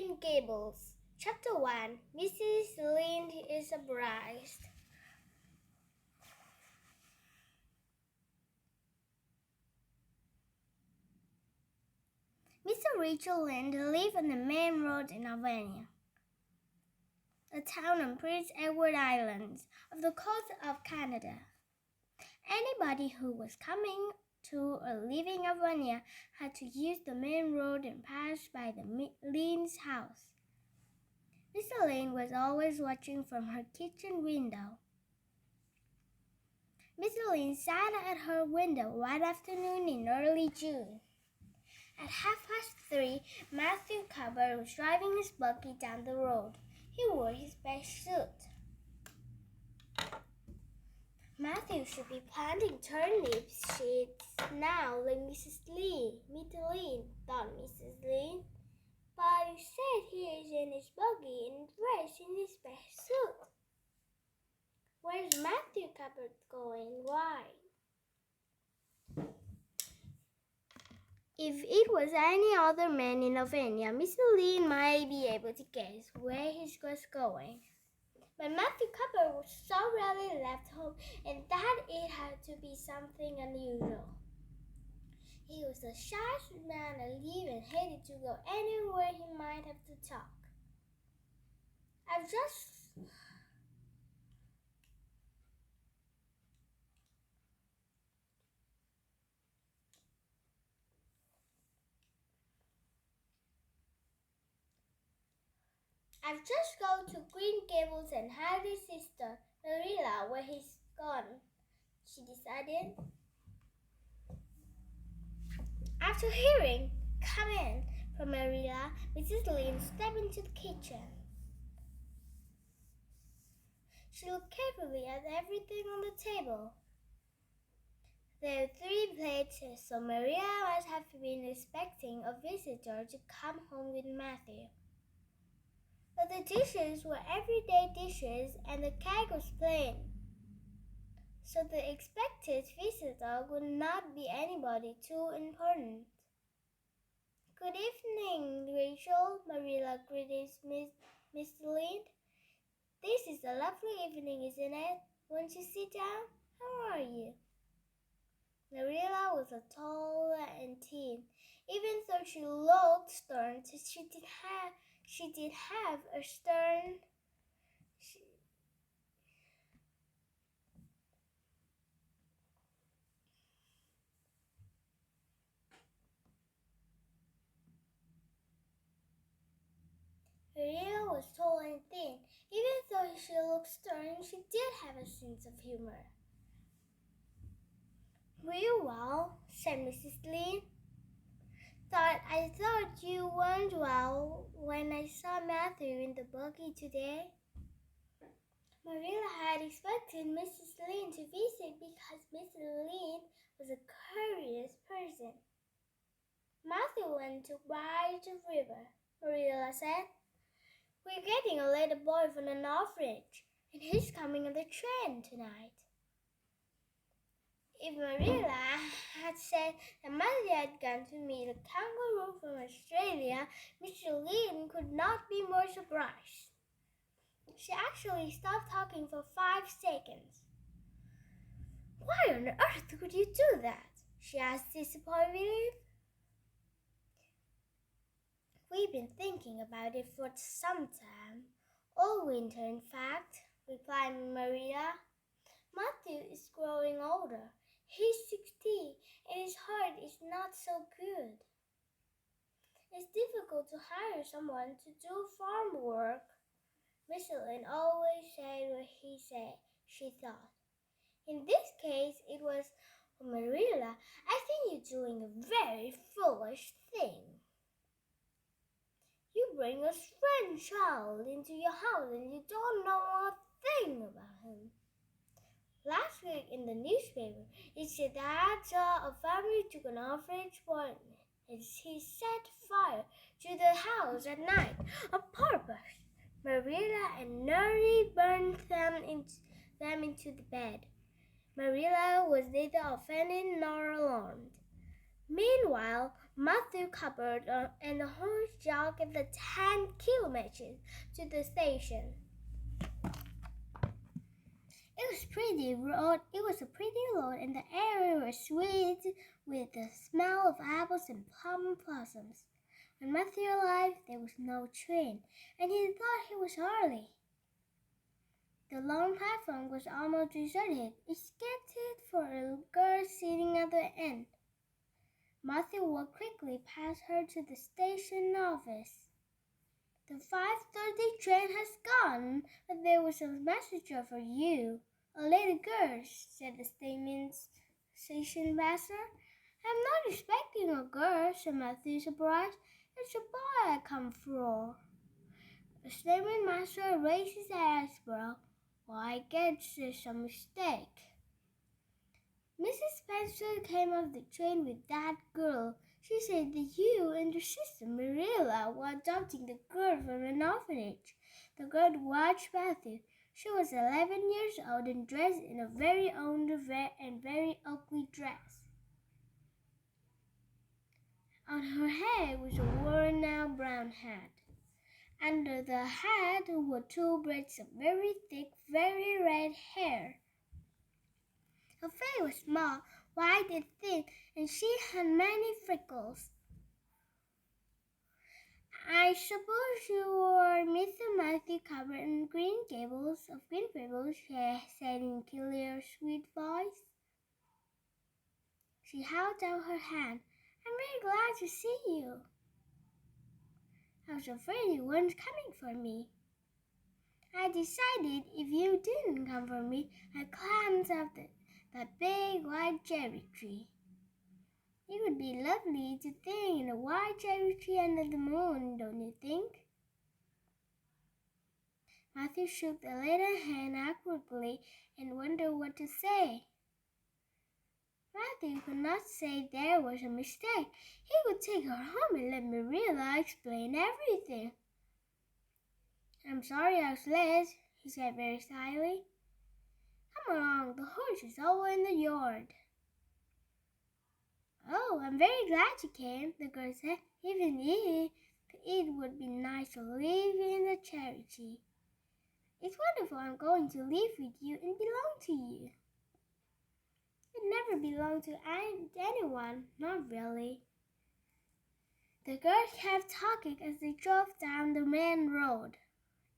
Green Gables. Chapter 1. Mrs. Lind is surprised. Mr. Rachel Lind lived on the main road in Albania, a town on Prince Edward Island off the coast of Canada. Anybody who was coming to or leaving Albania had to use the main road and pass by the Lind's house. Mr. Lind was always watching from her kitchen window. Mrs. Lind sat at her window one afternoon in early June. At 3:30, Matthew Cupboard was driving his buggy down the road. He wore his best suit. Matthew should be planting turnip seeds now, like Mrs. Lind, thought Mrs. Lind. But instead, he is in his buggy and dressed in his best suit. Where's Matthew Cupboard going? Why? If it was any other man in Albania, Mr. Lind might be able to guess where he was going. But Matthew Cupboard was so rarely left home, and that it had to be something unusual. He was a shy man alive and hated to go anywhere he might have to talk. I've just gone to Green Gables and had his sister, Marilla, where he's gone, she decided. After hearing, "Come in," from Marilla, Mrs. Lind stepped into the kitchen. She looked carefully at everything on the table. There were 3 plates, so Maria must have been expecting a visitor to come home with Matthew. But the dishes were everyday dishes and the cake was plain. So the expected visitor would not be anybody too important. "Good evening, Rachel," Marilla greeted Miss Lind. "This is a lovely evening, isn't it? Won't you sit down? How are you?" Marilla was a tall and thin. Even though she looked stern, she did have a stern. Marilla was tall and thin. Even though she looked stern, she did have a sense of humor. "Were you well?" said Mrs. Lind. I thought you weren't well when I saw Matthew in the buggy today." Marilla had expected Mrs. Lind to visit because Mrs. Lind was a curious person. "Matthew went to ride the river," Marilla said. "We're getting a little boy from an orphanage, and he's coming on the train tonight." If Marilla had said that Matthew had gone to meet a kangaroo from Australia, Mr. Lind could not be more surprised. She actually stopped talking for 5 seconds. "Why on earth would you do that?" she asked disappointedly. "We've been thinking about it for some time. All winter, in fact," replied Maria. "Matthew is growing older. He's 16 and his heart is not so good. It's difficult to hire someone to do farm work." Mr. Lind always said what he said, she thought. In this case, it was, "Marilla, I think you're doing a very foolish thing. You bring a strange child into your house and you don't know a thing about him. Last week in the newspaper, it said that a family took an orphanage boy and he set fire to the house at night on purpose. Marilla and nearly burned them into the bed." Marilla was neither offended nor alarmed. Meanwhile, Matthew covered and the horse jogged the 10 kilometers to the station. It was a pretty road, and the air was sweet with the smell of apples and plum blossoms. When Matthew arrived, there was no train, and he thought he was early. The long platform was almost deserted, except for a girl sitting at the end. Matthew walked quickly past her to the station office. The 5:30 train has gone, but there was a messenger for you. A little girl, said the station master. I'm not expecting a girl, said Matthew, surprised. It's a boy I come for. The station master raised his eyebrow. Well, I guess there's some mistake. Mrs. Spencer came off the train with that girl. She said that you and your sister Marilla were adopting the girl from an orphanage. The girl watched Matthew. She was 11 years old and dressed in a very old and very ugly dress. On her head was a worn-out brown hat. Under the hat were 2 braids of very thick, very red hair. Her face was small, white and thin, and she had many freckles. I suppose you are Mr. Matthew Cabot in Green Gables, she said in a clear, sweet voice. She held out her hand. I'm very glad to see you. I was afraid you weren't coming for me. I decided if you didn't come for me, I'd climb up that big white cherry tree. It would be lovely to think in a white cherry tree under the moon, don't you think? Matthew shook the little hand awkwardly and wondered what to say. Matthew could not say there was a mistake. He would take her home and let Marilla explain everything. I'm sorry I was late, he said very slyly. Come along, the horse is all in the yard. Oh, I'm very glad you came, the girl said, even if it would be nice to live in the cherry tree. It's wonderful I'm going to live with you and belong to you. It never belonged to anyone, not really. The girl kept talking as they drove down the main road.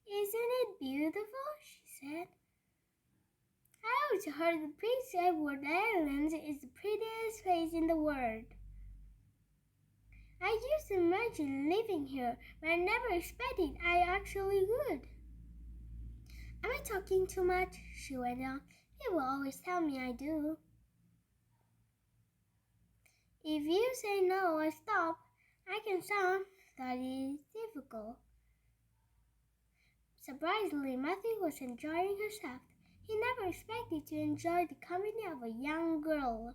Isn't it beautiful? She said. I always heard that Prince Edward Island is the prettiest place in the world. I used to imagine living here, but I never expected I actually would. Am I talking too much? She went on. People always tell me I do. If you say no or stop, I can sound that is difficult. Surprisingly, Matthew was enjoying herself. He never expected to enjoy the company of a young girl.